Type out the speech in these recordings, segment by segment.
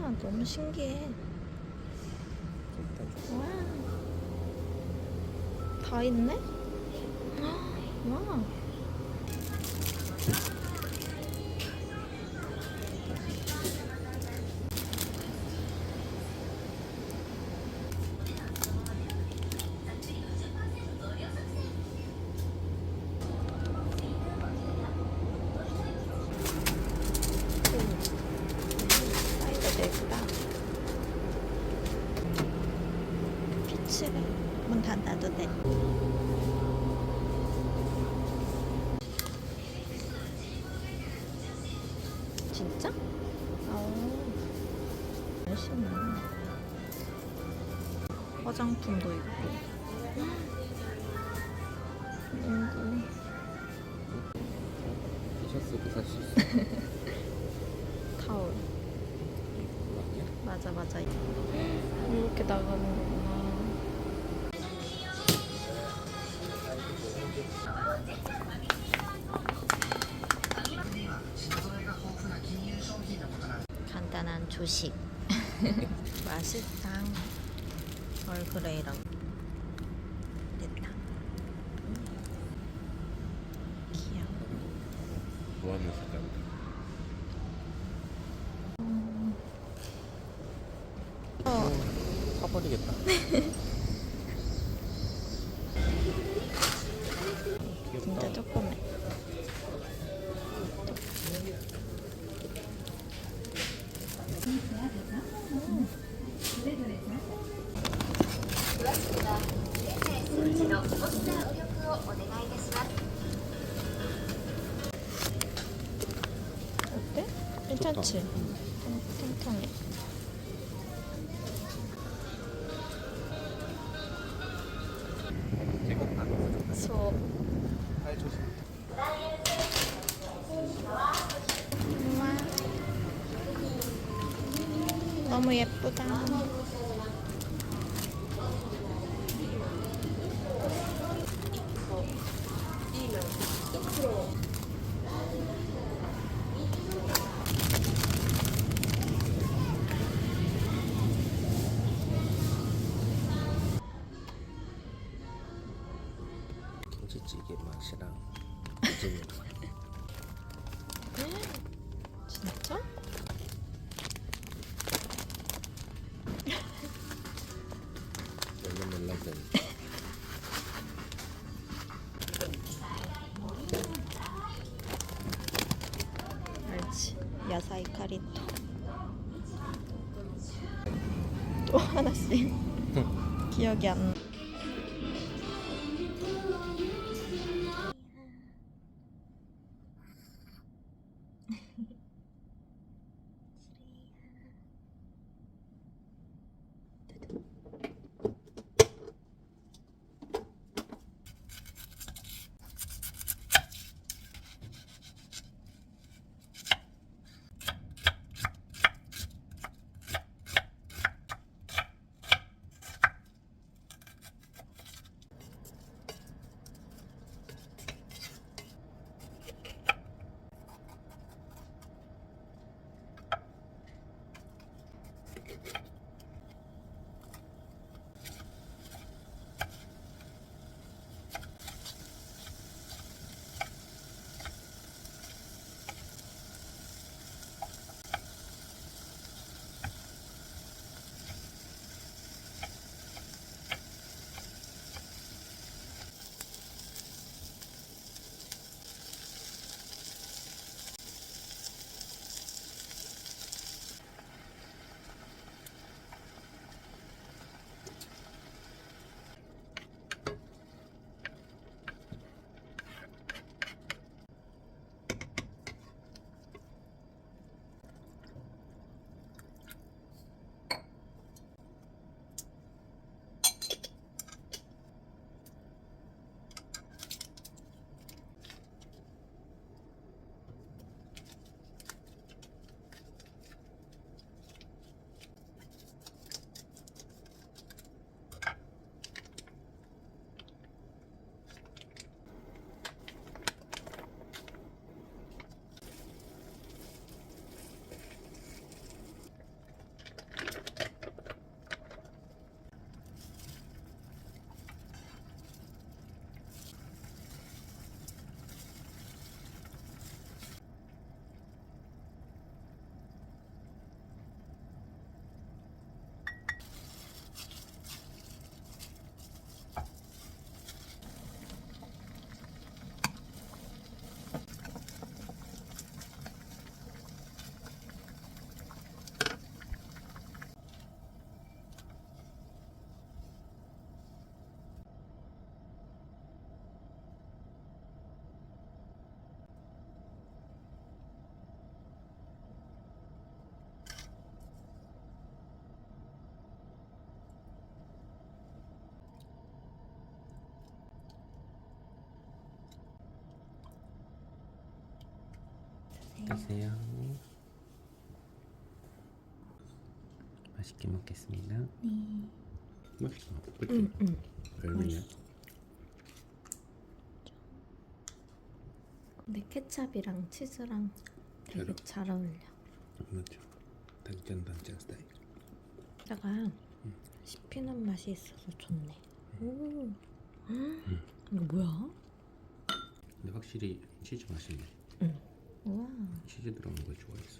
와, 너무 신기해. 와, 다 있네? 와. 사이즈도 예쁘다. 피치를 문 닫아도 돼. 진짜? 열심히. 화장품도 있고. 농구. 티셔츠도 살 수 있어. 타올. 그거 아니야? 맞아, 맞아. 이렇게 나가는 거구나. 간단한 조식. 맛있다. 얼그레이랑 됐다. 귀여워. 좋아하는 색깔이다. 사버리겠다. 진짜 조그매. 어때? 괜찮지? 탱탱해. 수업. 우와. 너무 예쁘다. 김치찌개 맛이랑 오징어. 진짜? 멜론멜론된. 알지. 야사이 카리토. 또 하나씩. 기억이 안 나. 드세요. 맛있게 먹겠습니다. 네. 맛있어. 그치? 별로냐? 근데 케찹이랑 치즈랑 되게 잘 어울려. 맞죠. 단짠단짠 스타일. 약간 씹히는 맛이 있어서 좋네. 오. 이거 뭐야? 근데 확실히 치즈 맛있네. 우와. 치즈 들어간 걸 좋아했어.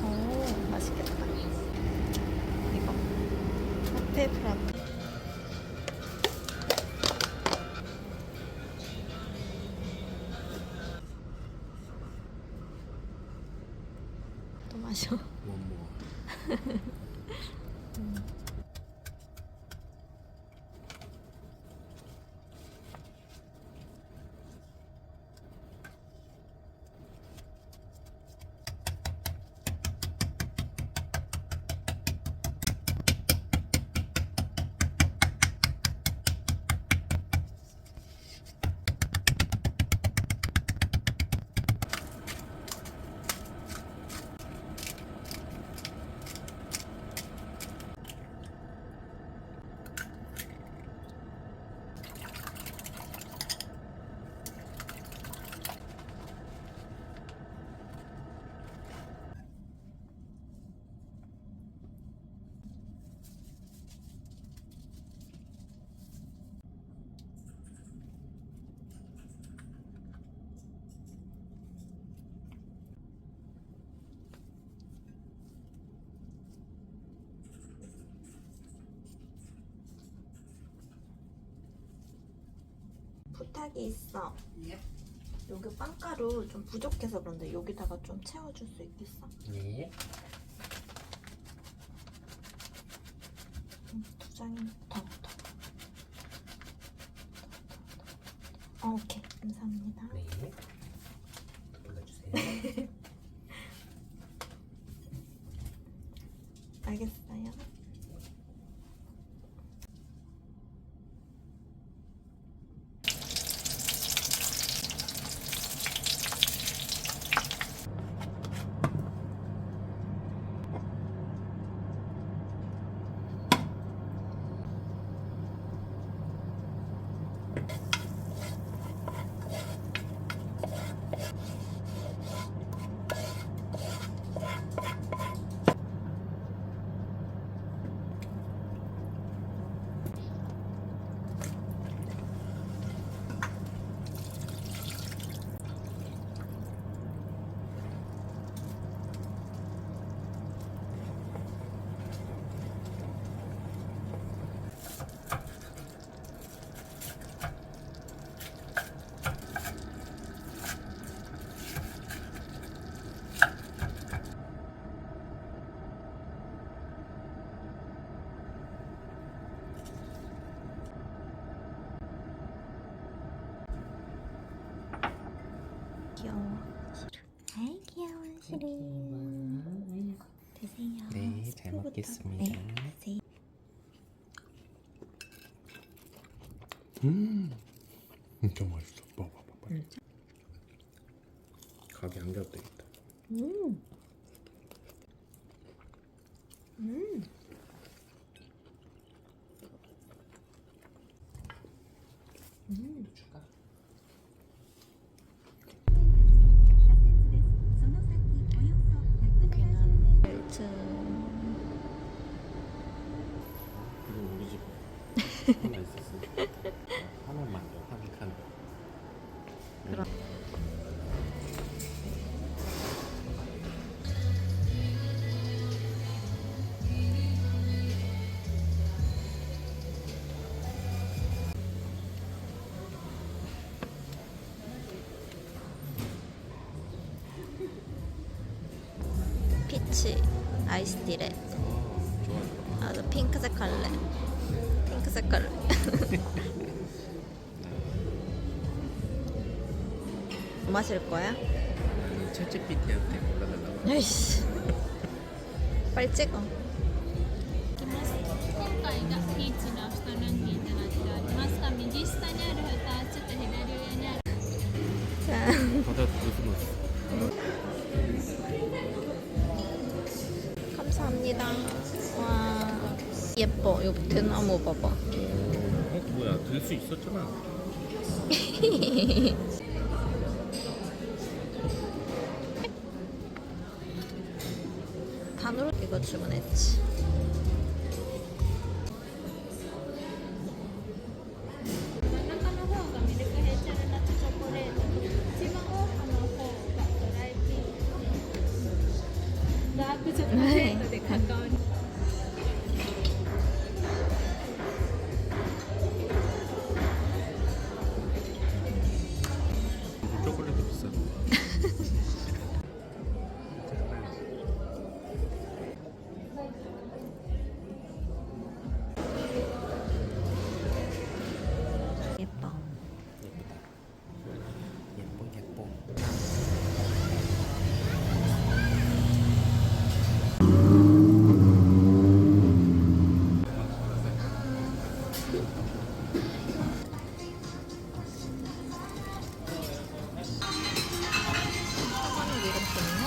오, 맛있겠다. 이거 라떼 프라떼. 또 마셔. 원모. 부탁이 있어. 여기 빵가루 좀 부족해서 그런데 여기다가 좀 채워줄 수 있겠어? 네. 두 장이 더. 오케이, 감사합니다. 네. 골라주세요. 알겠어요. 귀여워. 아이 귀여워 시루. 드세요. 네, 잘 스프부터. 먹겠습니다. 네, 드세요. 진짜 맛있어. 봐봐. 가게 안 가도 되겠다. 음. 줄까? 여기는 벨트. 이건 우리 집 피치 아이스티래. 좋아 좋아. 아, 나 핑크색 할래. 핑크색 할래. 뭐 마실 거야? 나는 챗GPT한테 골라달라고. 아이씨. 빨리 찍어. 今回がピーチのアフタヌーンティーとなっておりますが、右下にある蓋、ちょっと左上にある 자, 바다 크리스마스. 감사합니다. 와, 예뻐. 요 대나무 봐봐. 뭐야? 들 수 있었잖아. 단으로 이거 주문했지. 초콜릿도 비싸. 예뻐. 예뻐 예뻐. 사과는 이렇게 있네?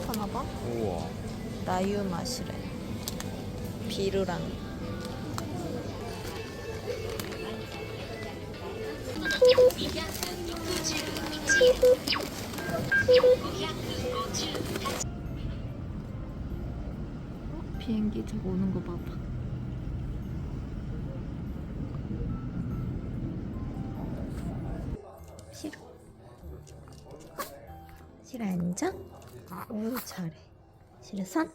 하나봐. 우와. 라유 맛이래. 비르랑. 비행기 저거 오는 거 봐봐. 싫어. 싫어 앉아? 오 잘해. 싫어 선?